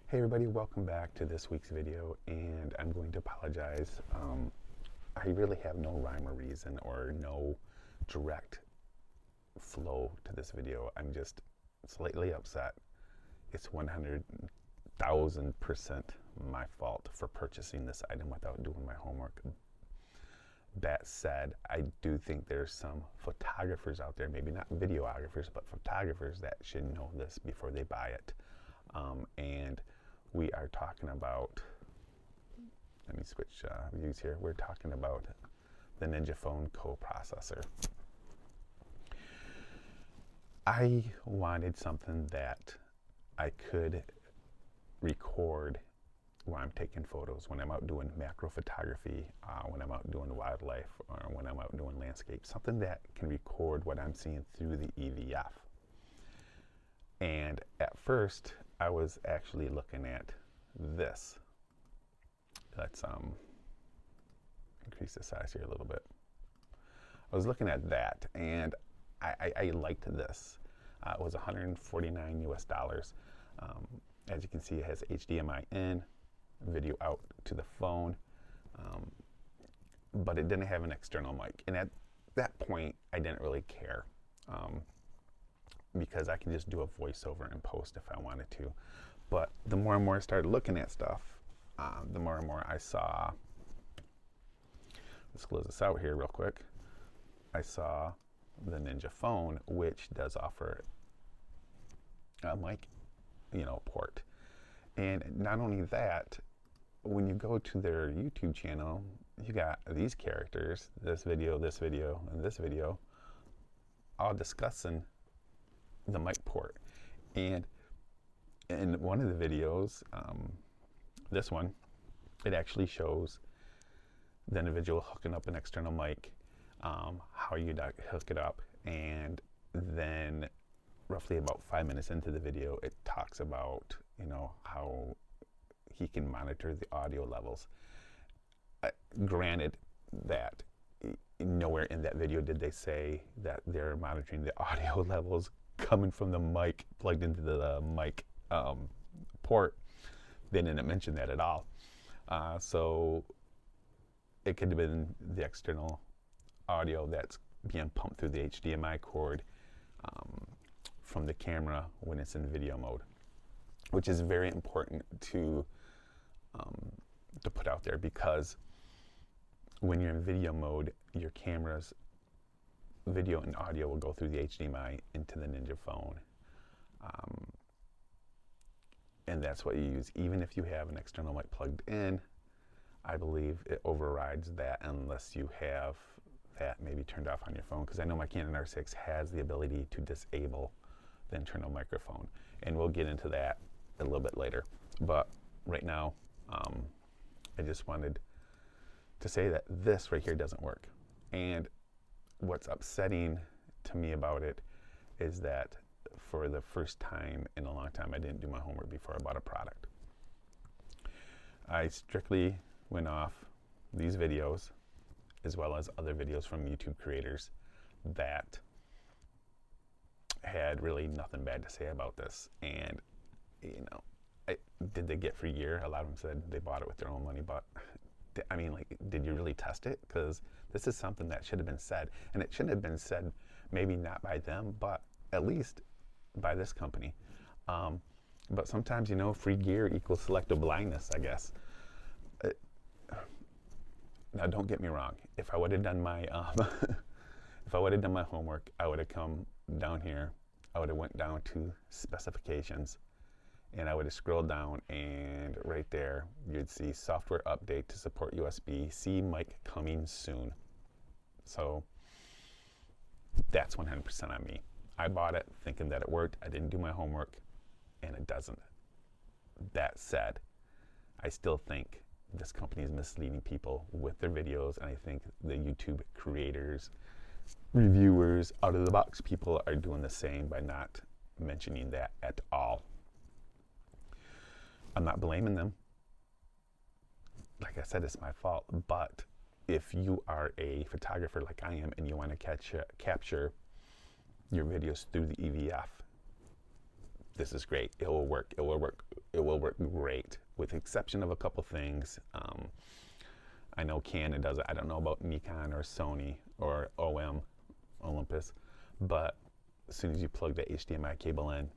Hey everybody, welcome back to this week's video, and I'm going to apologize. I really have no rhyme or reason or no direct flow to this video. I'm just slightly upset. It's 100,000% my fault for purchasing this item without doing my homework. That said, I do think there's some photographers out there, maybe not videographers, but photographers that should know this before they buy it. And we are talking about, let me switch views here. We're talking about the Ninja Phone coprocessor. I wanted something that I could record when I'm taking photos, when I'm out doing macro photography, when I'm out doing wildlife, or when I'm out doing landscape, something that can record what I'm seeing through the EVF. And at first, I was actually looking at this. Let's increase the size here a little bit. I was looking at that, and I liked this. It was 149 US dollars. As you can see, it has HDMI in, video out to the phone, but it didn't have an external mic. And at that point, I didn't really care. Because I can just do a voiceover and post if I wanted to. But the more and more I started looking at stuff, the more and more I saw, let's close this out here real quick. I saw the Ninja Phone, which does offer a mic, port. And not only that, when you go to their YouTube channel, you got these characters, this video, and this video, all discussing the mic port. And in one of the videos, this one, it actually shows the individual hooking up an external mic, how you hook it up, and then roughly about 5 minutes into the video, it talks about how he can monitor the audio levels. Granted that nowhere in that video did they say that they're monitoring the audio levels coming from the mic plugged into the mic port. They didn't mention that at all. So it could have been the external audio that's being pumped through the HDMI cord from the camera when it's in video mode, which is very important to put out there, because when you're in video mode, your camera's video and audio will go through the HDMI into the Ninja Phone. And that's what you use. Even if you have an external mic plugged in, I believe it overrides that unless you have that maybe turned off on your phone. Because I know my Canon R6 has the ability to disable the internal microphone. And we'll get into that a little bit later. But right now, I just wanted to say that this right here doesn't work. And what's upsetting to me about it is that for the first time in a long time, I didn't do my homework before I bought a product. I strictly went off these videos, as well as other videos from YouTube creators that had really nothing bad to say about this. And, did they get free gear? A lot of them said they bought it with their own money, but I mean, did you really test it? Because this is something that should have been said, and it shouldn't have been said, maybe not by them, but at least by this company. But sometimes, free gear equals selective blindness, I guess. Now, don't get me wrong. If I would have done my, if I would have done my homework, I would have come down here. I would have went down to specifications, and I would have scrolled down, and right there you'd see software update to support USB-C mic coming soon. So that's 100% on me. I bought it thinking that it worked. I didn't do my homework, and it doesn't. That said, I still think this company is misleading people with their videos, and I think the YouTube creators, reviewers, out of the box people are doing the same by not mentioning that at all. I'm not blaming them. Like I said, it's my fault. But if you are a photographer like I am and you want to capture your videos through the EVF, this is great. It will work. It will work it will work great, with the exception of a couple things. I know Canon does it. I don't know about Nikon or Sony or Olympus, but as soon as you plug the HDMI cable in,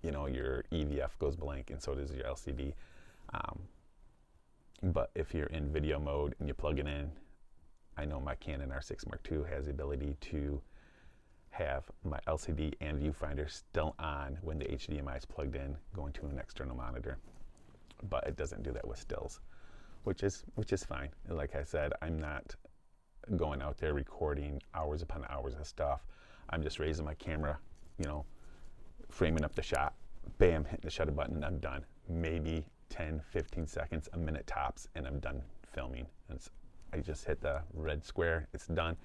you know, your EVF goes blank, and so does your LCD. But if you're in video mode and you plug it in, I know my Canon R6 Mark II has the ability to have my LCD and viewfinder still on when the HDMI is plugged in, going to an external monitor. But it doesn't do that with stills, which is fine. Like I said, I'm not going out there recording hours upon hours of stuff. I'm just raising my camera, you know, framing up the shot, bam, hitting the shutter button, and I'm done. Maybe 10, 15 seconds, a minute tops, and I'm done filming. And I just hit the red square, it's done.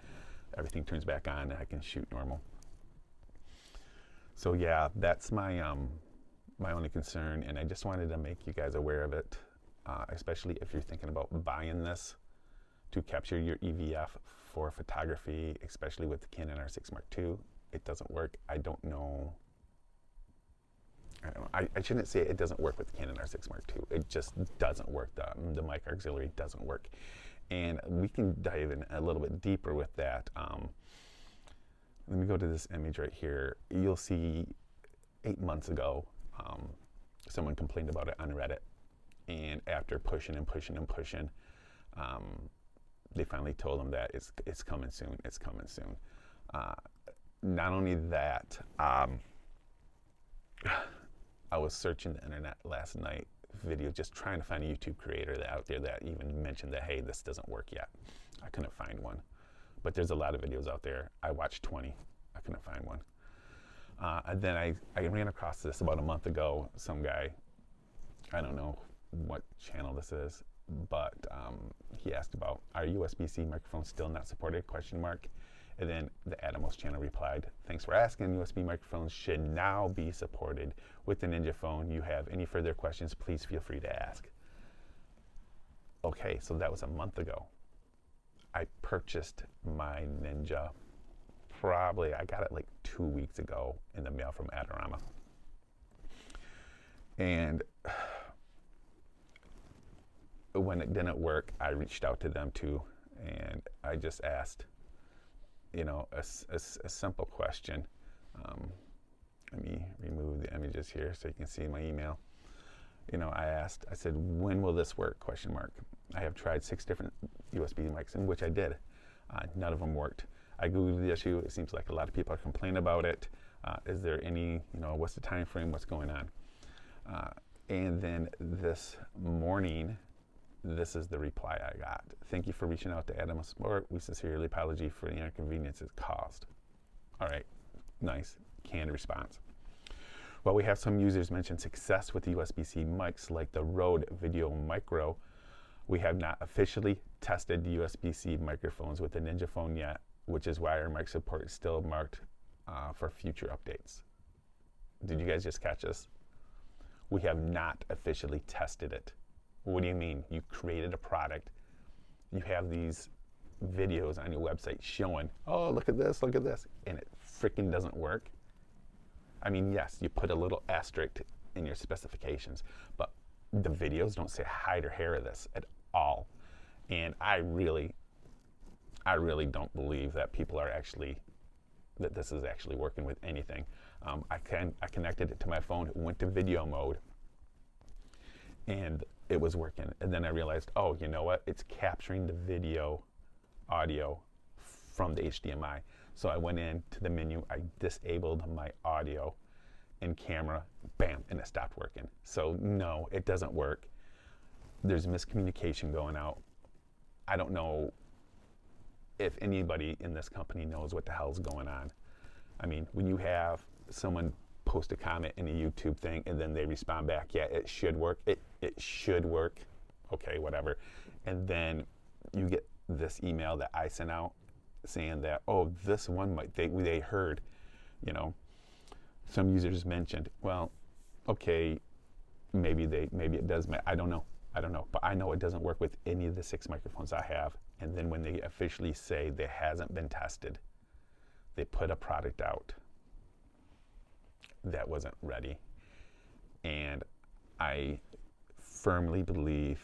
Everything turns back on and I can shoot normal. So yeah, that's my my only concern, and I just wanted to make you guys aware of it, especially if you're thinking about buying this to capture your EVF for photography, especially with the Canon R6 Mark II. It doesn't work. I don't know. I shouldn't say it doesn't work with the Canon R6 Mark II. It just doesn't work. The mic auxiliary doesn't work. And we can dive in a little bit deeper with that. Let me go to this image right here. You'll see 8 months ago, someone complained about it on Reddit. And after pushing and pushing and pushing, they finally told them that it's coming soon, it's coming soon. Not only that, I was searching the internet last night, video, just trying to find a YouTube creator out there that even mentioned that, hey, this doesn't work yet. I couldn't find one. But there's a lot of videos out there. I watched 20. I couldn't find one. And then I ran across this about a month ago. Some guy, I don't know what channel this is, but he asked about, are USB-C microphones still not supported? Question mark. And then the Atomos channel replied, thanks for asking. USB microphones should now be supported with the Ninja phone. You have any further questions, please feel free to ask. Okay, so that was a month ago. I purchased my Ninja, I got it like 2 weeks ago in the mail from Atomos. And when it didn't work, I reached out to them too, and I just asked, you know, a simple question. Let me remove the images here so you can see my email. You know, I said, when will this work? Question mark. I have tried 6 different USB mics, in which I did. None of them worked. I Googled the issue. It seems like a lot of people are complaining about it. Is there any, you know, what's the time frame? What's going on? And then this morning, this is the reply I got. Thank you for reaching out to Atomos Support. We sincerely apologize for the inconvenience it caused. All right, nice, canned response. While we have some users mention success with the USB-C mics like the Rode Video Micro, we have not officially tested the USB-C microphones with the Ninja phone yet, which is why our mic support is still marked for future updates. Did you guys just catch this? We have not officially tested it. What do you mean? You created a product, you have these videos on your website showing, oh, look at this, and it freaking doesn't work. I mean, yes, you put a little asterisk in your specifications, but the videos don't say hide or hair of this at all. And I really don't believe that people are actually, that this is actually working with anything. I connected it to my phone, it went to video mode, and it was working. And then I realized, oh, you know what? It's capturing the video audio from the HDMI. So I went into the menu, I disabled my audio and camera, bam, and it stopped working. So no, it doesn't work. There's miscommunication going out. I don't know if anybody in this company knows what the hell's going on. I mean, when you have someone post a comment in a YouTube thing and then they respond back, yeah, it should work, it should work, okay, whatever. And then you get this email that I sent out saying that, oh, this one might, they heard, you know, some users mentioned, well, okay, maybe it does, I don't know, but I know it doesn't work with any of the 6 microphones I have. And then when they officially say they hasn't been tested, they put a product out that wasn't ready. And I firmly believe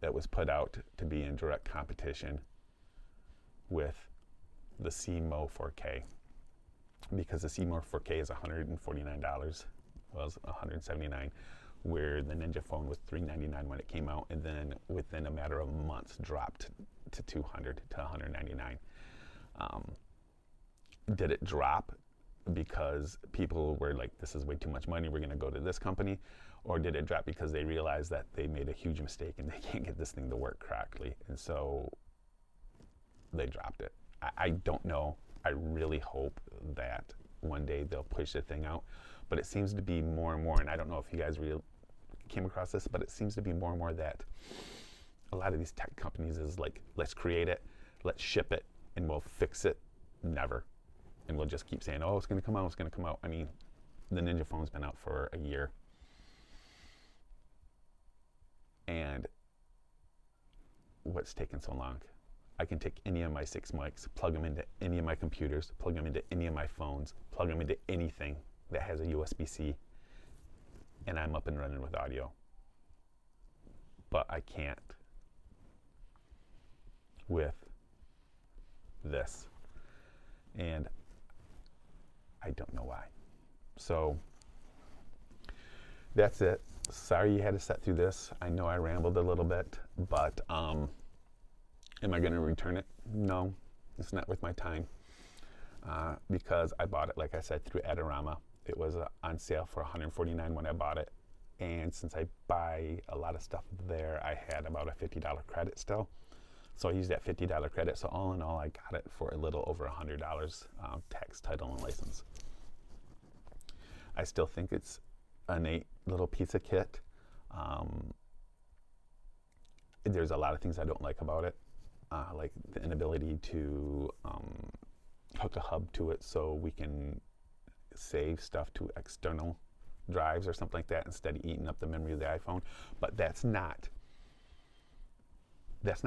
that was put out to be in direct competition with the CMO 4K, because the CMO 4K is $149, well, it's $179, where the Ninja phone was $399 when it came out, and then within a matter of months dropped to $200 to $199. Did it drop because people were like, this is way too much money, we're going to go to this company? Or did it drop because they realized that they made a huge mistake and they can't get this thing to work correctly, and so they dropped it? I don't know. I really hope that one day they'll push the thing out, but it seems to be more and more, and I don't know if you guys came across this, but it seems to be more and more that a lot of these tech companies is like, let's create it, let's ship it, and we'll fix it. Never. And we'll just keep saying, oh, it's going to come out, it's going to come out. I mean, the Ninja phone's been out for a year. And what's taken so long? I can take any of my 6 mics, plug them into any of my computers, plug them into any of my phones, plug them into anything that has a USB-C, and I'm up and running with audio. But I can't with this. And I don't know why. So that's it. Sorry you had to sit through this. I know I rambled a little bit, but am I going to return it? No, it's not worth my time, because I bought it, like I said, through Adorama. It was on sale for $149 when I bought it, and since I buy a lot of stuff there, I had about a $50 credit still. So I used that $50 credit. So all in all, I got it for a little over $100, tax, title, and license. I still think it's a neat little piece of kit. There's a lot of things I don't like about it, like the inability to hook a hub to it so we can save stuff to external drives or something like that instead of eating up the memory of the iPhone. But that's not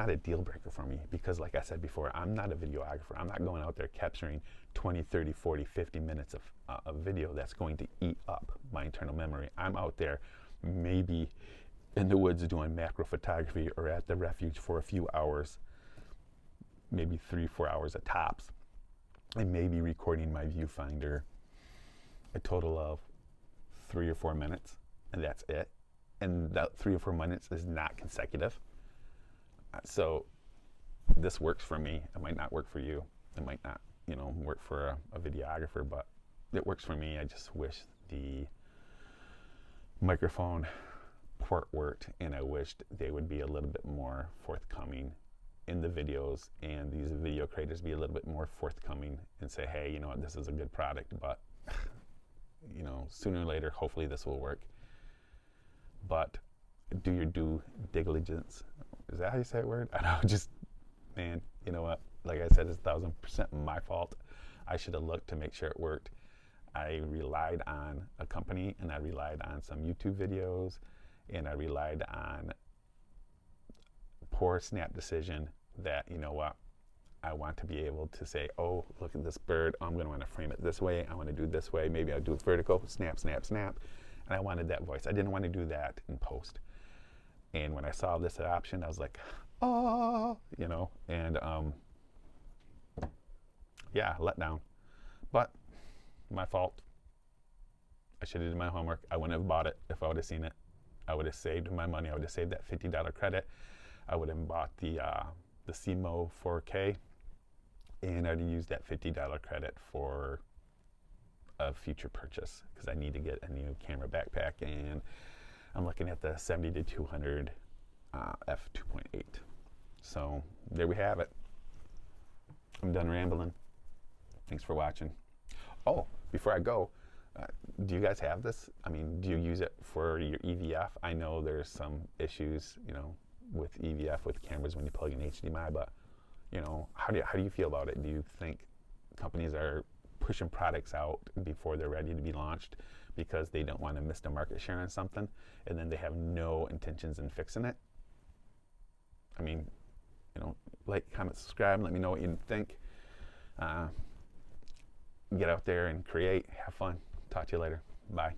a deal breaker for me, because like I said before, I'm not a videographer. I'm not going out there capturing 20, 30, 40, 50 minutes of video that's going to eat up my internal memory. I'm out there maybe in the woods doing macro photography or at the refuge for a few hours, maybe 3-4 hours at tops, and maybe recording my viewfinder a total of 3 or 4 minutes, and that's it. And that 3 or 4 minutes is not consecutive. So this works for me. It might not work for you. It might not, work for a videographer, but it works for me. I just wish the microphone port worked, and I wished they would be a little bit more forthcoming in the videos, and these video creators be a little bit more forthcoming and say, hey, you know what, this is a good product, but sooner or later, hopefully this will work. But do your due diligence. Is that how you say that word? I know, man, you know what? Like I said, it's 1,000% my fault. I should have looked to make sure it worked. I relied on a company, and I relied on some YouTube videos, and I relied on poor snap decision that, you know what, I want to be able to say, oh, look at this bird. I'm going to want to frame it this way. I want to do it this way. Maybe I'll do it vertical, snap, snap, snap. And I wanted that voice. I didn't want to do that in post. And when I saw this option, I was like, oh, and yeah, let down. But my fault. I should have did my homework. I wouldn't have bought it if I would have seen it. I would have saved my money. I would have saved that $50 credit. I would have bought the CMO 4K, and I'd used that $50 credit for a future purchase, because I need to get a new camera backpack, and I'm looking at the 70-200 f2.8. So there we have it. I'm done rambling. Thanks for watching. Oh, before I go, do you guys have this? I mean, do you use it for your EVF? I know there's some issues, with EVF with cameras when you plug in HDMI, but how do you feel about it? Do you think companies are pushing products out before they're ready to be launched because they don't want to miss the market share on something, and then they have no intentions in fixing it? I mean, like, comment, subscribe, let me know what you think. Get out there and create, have fun. Talk to you later. Bye.